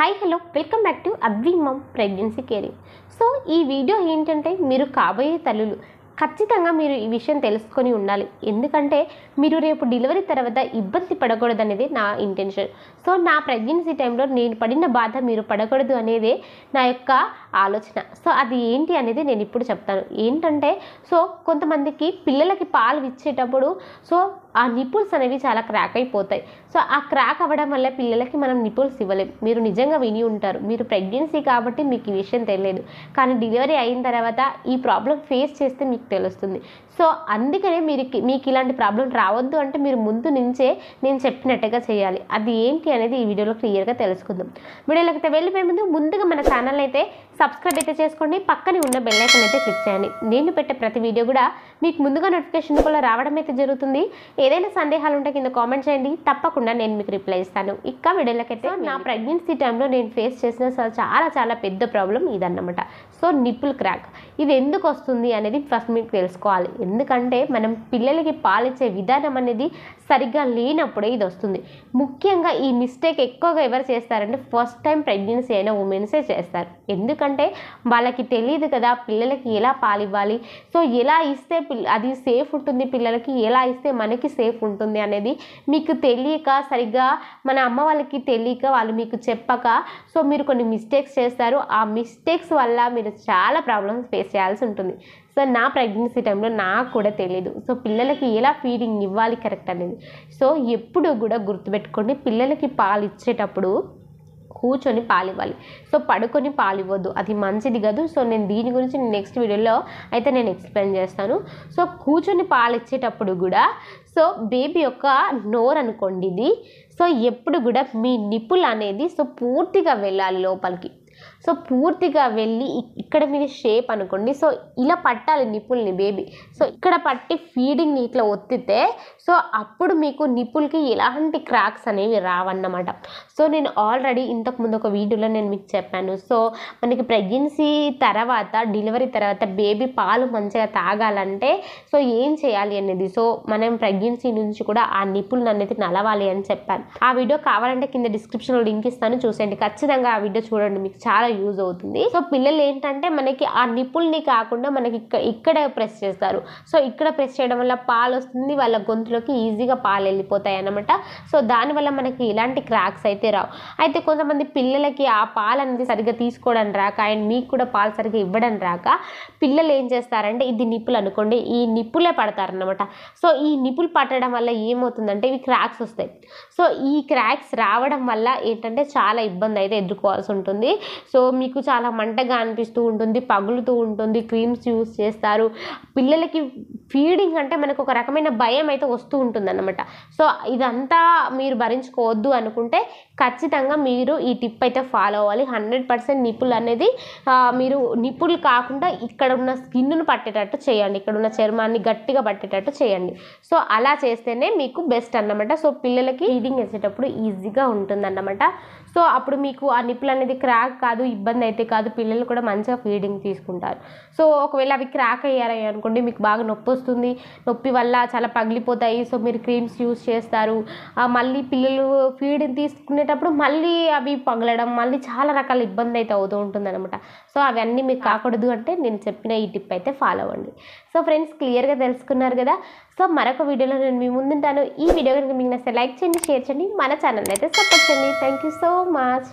Hi hello welcome back to అవ్వి మమ్ pregnancy caring. So ఈ video ఏంటంటే మీరు కాబోయే తల్లులు ఖచ్చితంగా మీరు ఈ విషయం తెలుసుకొని ఉండాలి. ఎందుకంటే మీరు రేపు డెలివరీ తర్వాత ఇబ్బంది పడకూడదు అనేది నా ఇంటెన్షన్. సో నా ప్రెగ్నెన్సీ టైంలో నేను పడిన బాధ మీరు పడకూడదు అనేదే నా యొక్క ఆలోచన. సో అది ఏంటి అనేది నేను ఇప్పుడు చెప్తాను. ఏంటంటే సో కొంతమందికి పిల్లలకి పాలు ఇచ్చేటప్పుడు సో ఆ నిపుల్స్ అనేవి చాలా క్రాక్ అయిపోతాయి. సో ఆ క్రాక్ అవ్వడం వల్ల పిల్లలకి మనం నిపుల్స్ ఇవ్వలేం. మీరు నిజంగా విని ఉంటారు. మీరు ప్రెగ్నెన్సీ కాబట్టి మీకు ఈ విషయం తెలియదు, కానీ డెలివరీ అయిన తర్వాత ఈ ప్రాబ్లం ఫేస్ చేస్తే మీకు తెలుస్తుంది. సో అందుకనే మీకు ఇలాంటి ప్రాబ్లం రావద్దు అంటే మీరు ముందు నుంచే నేను చెప్పినట్టుగా చేయాలి. అది ఏంటి అనేది ఈ వీడియోలో క్లియర్గా తెలుసుకుందాం. వీడియోలోకి అయితే వెళ్ళిపోయే ముందుగా మన ఛానల్ అయితే సబ్స్క్రైబ్ అయితే చేసుకోండి, పక్కనే ఉన్న బెల్ ఐకాన్ అయితే క్లిక్ చేయండి. నేను పెట్టే ప్రతి వీడియో కూడా మీకు ముందుగా నోటిఫికేషన్ కూడా రావడం అయితే జరుగుతుంది. ఏదైనా సందేహాలు ఉంటే కింద కామెంట్ చేయండి, తప్పకుండా నేను మీకు రిప్లై ఇస్తాను. ఇక వీడియోలకైతే నా ప్రెగ్నెన్సీ టైంలో నేను ఫేస్ చేసిన చాలా పెద్ద ప్రాబ్లం ఇదన్నమాట. సో నిప్పుల్ క్రాక్ ఇది ఎందుకు వస్తుంది అనేది ఫస్ట్ మీకు తెలుసుకోవాలి. ఎందుకంటే మనం పిల్లలకి పాలిచ్చే విధానం అనేది సరిగ్గా లేనప్పుడే ఇది వస్తుంది. ముఖ్యంగా ఈ మిస్టేక్ ఎక్కువగా ఎవరు చేస్తారంటే ఫస్ట్ టైం ప్రెగ్నెన్సీ అయిన ఉమెన్సే చేస్తారు. ఎందుకంటే వాళ్ళకి తెలియదు కదా పిల్లలకి ఎలా పాలివ్వాలి, సో ఎలా ఇస్తే అది సేఫ్ ఉంటుంది, పిల్లలకి ఎలా ఇస్తే మనకి సేఫ్ ఉంటుంది అనేది మీకు తెలియక, సరిగ్గా మన అమ్మ వాళ్ళకి తెలియక, వాళ్ళు మీకు చెప్పక సో మీరు కొన్ని మిస్టేక్స్ చేస్తారు. ఆ మిస్టేక్స్ వల్ల మీరు చాలా ప్రాబ్లమ్స్ ఫేస్ చేయాల్సి ఉంటుంది. సో నా ప్రెగ్నెన్సీ టైంలో నాకు కూడా తెలియదు సో పిల్లలకి ఎలా ఫీడింగ్ ఇవ్వాలి కరెక్ట్ అనేది. సో ఎప్పుడు కూడా గుర్తుపెట్టుకోండి, పిల్లలకి పాలు ఇచ్చేటప్పుడు కూర్చొని పాలివ్వాలి. సో పడుకొని పాలివ్వద్దు, అది మంచిది కాదు. సో నేను దీని గురించి నెక్స్ట్ వీడియోలో అయితే నేను ఎక్స్ప్లెయిన్ చేస్తాను. సో కూర్చొని పాలు ఇచ్చేటప్పుడు కూడా సో బేబీ యొక్క నోరు అనుకోండి ఇది. సో ఎప్పుడు కూడా మీ నిప్పుల్ అనేది సో పూర్తిగా వెళ్ళాలి లోపలికి. సో పూర్తిగా వెళ్ళి ఇక్కడ మీద షేప్ అనుకోండి, సో ఇలా పట్టాలి నిప్పుల్ని బేబీ. సో ఇక్కడ పట్టి ఫీడింగ్ ఇట్లా ఒత్తితే సో అప్పుడు మీకు నిప్పుల్కి ఎలాంటి క్రాక్స్ అనేవి రావన్నమాట. సో నేను ఆల్రెడీ ఇంతకుముందు ఒక వీడియోలో నేను మీకు చెప్పాను. సో మనకి ప్రెగ్నెన్సీ తర్వాత డెలివరీ తర్వాత బేబీ పాలు మంచిగా తాగాలంటే సో ఏం చేయాలి అనేది. సో మనం ప్రెగ్నెన్సీ నుంచి కూడా ఆ నిప్పుల్ని అనేది నలవాలి అని చెప్పాను. ఆ వీడియో కావాలంటే కింద డిస్క్రిప్షన్లో లింక్ ఇస్తాను, చూసేయండి. ఖచ్చితంగా ఆ వీడియో చూడండి, మీకు చాలా యూజ్ అవుతుంది. సో పిల్లలు ఏంటంటే మనకి ఆ నిప్పుల్ని కాకుండా మనకి ఇక్కడ ప్రెస్ చేస్తారు. సో ఇక్కడ ప్రెస్ చేయడం వల్ల పాలు వస్తుంది, వాళ్ళ గొంతులోకి ఈజీగా పాలు వెళ్ళిపోతాయి అన్నమాట. సో దానివల్ల మనకి ఇలాంటి క్రాక్స్ అయితే రావు. అయితే కొంతమంది పిల్లలకి ఆ పాలు అనేది సరిగ్గా తీసుకోవడం రాక అండ్ మీకు కూడా పాలు సరిగ్గా ఇవ్వడం రాక పిల్లలు ఏం చేస్తారంటే ఇది నిప్పులు అనుకోండి, ఈ నిప్పులే పడతారన్నమాట. సో ఈ నిప్పులు పట్టడం వల్ల ఏమవుతుందంటే ఇవి క్రాక్స్ వస్తాయి. సో ఈ క్రాక్స్ రావడం వల్ల ఏంటంటే చాలా ఇబ్బంది అయితే ఎదుర్కోవాల్సి ఉంటుంది. సో మీకు చాలా మంటగా అనిపిస్తూ ఉంటుంది, పగులుతూ ఉంటుంది, క్రీమ్స్ యూస్ చేస్తారు. పిల్లలకి ఫీడింగ్ అంటే మనకు ఒక రకమైన భయం అయితే వస్తూ ఉంటుంది అన్నమాట. సో ఇదంతా మీరు భరించుకోవద్దు అనుకుంటే ఖచ్చితంగా మీరు ఈ టిప్ అయితే ఫాలో అవ్వాలి. 100% నిప్పులు అనేది మీరు నిప్పులు కాకుండా ఇక్కడ ఉన్న స్కిన్ను పట్టేటట్టు చేయండి, ఇక్కడ ఉన్న చర్మాన్ని గట్టిగా పట్టేటట్టు చేయండి. సో అలా చేస్తేనే మీకు బెస్ట్ అన్నమాట. సో పిల్లలకి ఫీడింగ్ వేసేటప్పుడు ఈజీగా ఉంటుంది అన్నమాట. సో అప్పుడు మీకు ఆ నిప్పులు అనేది క్రాక్ కాదు, ఇబ్బంది అయితే కాదు, పిల్లలు కూడా మంచిగా ఫీడింగ్ తీసుకుంటారు. సో ఒకవేళ అవి క్రాక్ అయ్యారు అనుకోండి, మీకు బాగా నొప్పి వస్తుంది, నొప్పి వల్ల చాలా పగిలిపోతాయి. సో మీరు క్రీమ్స్ యూస్ చేస్తారు, మళ్ళీ పిల్లలు ఫీడింగ్ తీసుకునేటప్పుడు మళ్ళీ అవి పగలడం, మళ్ళీ చాలా రకాల ఇబ్బంది అయితే అవుతూ ఉంటుంది అనమాట. సో అవన్నీ మీకు కాకూడదు అంటే నేను చెప్పిన ఈ టిప్ అయితే ఫాలో అవ్వండి. సో ఫ్రెండ్స్ క్లియర్గా తెలుసుకున్నారు కదా. సో మరొక వీడియోలో నేను మీ ముందుంటాను. ఈ వీడియో కనుక మీకు నచ్చితే లైక్ చేయండి, షేర్ చేయండి, మన ఛానల్ అయితే సపోర్ట్ చేయండి. Thank you so much.